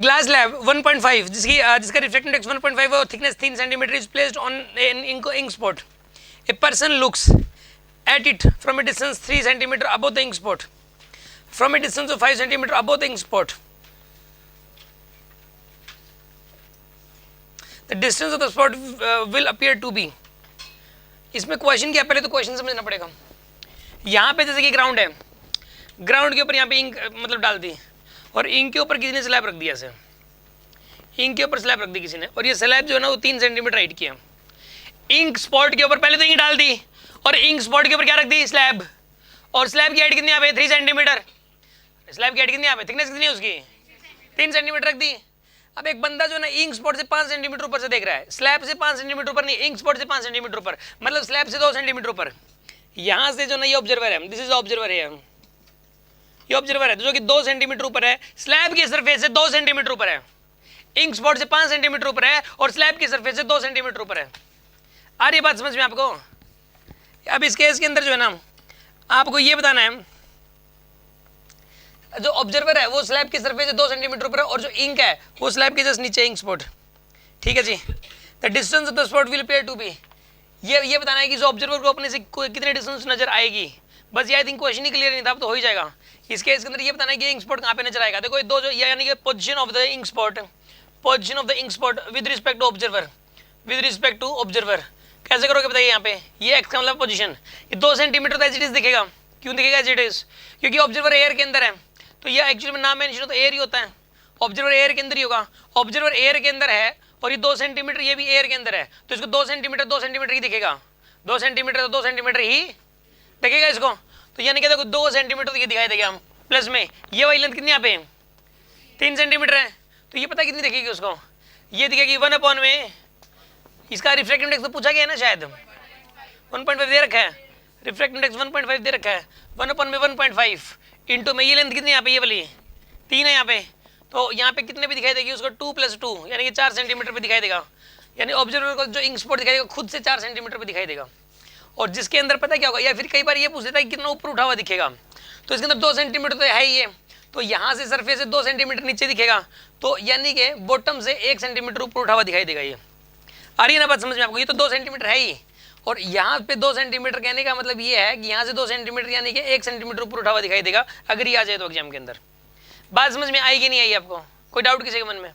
Glass slab 1.5 जिसका reflective index 1.5 और thickness 3 centimetre is placed on an ink spot. A person looks at it from a distance 3 centimeter above the ink spot, from a distance of 5 centimeter above the ink spot. The distance of the spot will appear to be. इसमें question क्या, पहले तो question समझना पड़ेगा. यहाँ पे जैसे कि ग्राउंड है, ग्राउंड के ऊपर यहाँ पे इंक मतलब डाल दी और इंक के ऊपर किसी ने स्लैब रख दिया ऐसे, इंक के ऊपर स्लैब रख दी किसी ने, और ये स्लैब जो है ना वो 3 सेंटीमीटर हाइट की है. इंक स्पॉट के ऊपर पहले तो इंक डाल दी और इंक स्पॉट के ऊपर क्या रख दी, स्लैब. और स्लैब की हाइट कितनी यहाँ पे 3 सेंटीमीटर. स्लैब की हाइट कितनी यहाँ पे, थिकनेस कितनी है उसकी 3 सेंटीमीटर रख दी. अब एक बंदा जो है ना इंक स्पॉट से 5 सेंटीमीटर ऊपर से देख रहा है, स्लैब से 5 सेंटीमीटर ऊपर नहीं, इंक स्पॉट से 5 सेंटीमीटर ऊपर, मतलब स्लैब से 2 सेंटीमीटर ऊपर. यहाँ से जो ना ये ऑब्जर्वर है, दिस इज ऑब्जर्वर है, ये ऑब्जर्वर है जो कि 2 सेंटीमीटर ऊपर है, स्लैब की सरफेस से 2 सेंटीमीटर ऊपर है, इंक स्पॉट से 5 सेंटीमीटर ऊपर है और स्लैब की सरफेस से 2 सेंटीमीटर ऊपर है. आ रही बात समझ में आपको. अब इस केस के अंदर जो है ना आपको ये बताना है, जो ऑब्जर्वर है वो स्लैब की सरफेस से 2 सेंटीमीटर ऊपर है और जो इंक है वो स्लैब के जस्ट नीचे इंक स्पॉट. ठीक है जी. The distance of the spot will appear to be, ये बताना है कि जो ऑब्जर्वर को अपने से कितने डिस्टेंस नजर आएगी. बस ये I think question he clear नहीं था, अब तो हो ही जाएगा. इस केस के अंदर ये बताना है कि इंक स्पॉट कहाँ पे नजर आएगा. देखो दो जो यानी कि position of the ink spot, position of the ink spot with respect to observer, with respect to observer. कैसे करोगे बताइए. यहाँ पे ये एक्स का मतलब पोजीशन, ये 2 सेंटीमीटर तो एज इट इज दिखेगा. क्यों दिखेगा एज इट इज, क्योंकि ऑब्जर्वर एयर के अंदर है, तो ये एक्चुअली में नाम मेंशन तो एयर ही होता है, ऑब्जर्वर एयर के अंदर ही होगा. ऑब्जर्वर एयर के अंदर है और ये 2 सेंटीमीटर ये भी एयर के अंदर है, तो इसको 2 सेंटीमीटर ही दिखेगा. 2 सेंटीमीटर तो 2 सेंटीमीटर ही दिखेगा इसको. तो यानी कि देखो 2 सेंटीमीटर तो ये दिखाई देगा. हम प्लस में ये वाली लेंथ कितनी यहाँ पे 3 सेंटीमीटर है, तो ये पता कितनी दिखेगी उसको, ये दिखेगी 1 में इसका रिफ्रैक्टिव इंडेक्स तो पूछा गया है ना शायद, 1.5 दे रखा है, रिफ्रैक्टिव इंडेक्स 1.5 दे रखा है. 1 में 1.5 इंटू में ये लेंथ कितनी यहाँ पे, ये वाली 3 है यहाँ पे, तो यहाँ पे कितने भी दिखाई देगी उसको 2 + 2 यानी कि 4 सेंटीमीटर पे दिखाई देगा. यानी ऑब्जर्वर को जो इंक स्पॉट दिखाई देगा खुद से 4 सेंटीमीटर पे दिखाई देगा. और जिसके अंदर पता क्या होगा, या फिर कई बार ये पूछ लेता है कि कितना ऊपर उठा हुआ दिखेगा, तो इसके अंदर 2 सेंटीमीटर तो है ही है, तो यहाँ से सरफेस से 2 सेंटीमीटर नीचे दिखेगा, तो यानी कि बॉटम से 1 सेंटीमीटर ऊपर उठा हुआ दिखाई देगा. ये आ रही है ना बात समझ में आपको. ये तो 2 सेंटीमीटर है ही, और यहाँ पे 2 सेंटीमीटर कहने का मतलब ये है कि यहाँ से 2 सेंटीमीटर यानी कि 1 सेंटीमीटर ऊपर उठा हुआ दिखाई देगा, अगर ये आ जाए तो एग्जाम के अंदर. बात समझ में आएगी नहीं आई आपको, कोई डाउट किसी के मन में.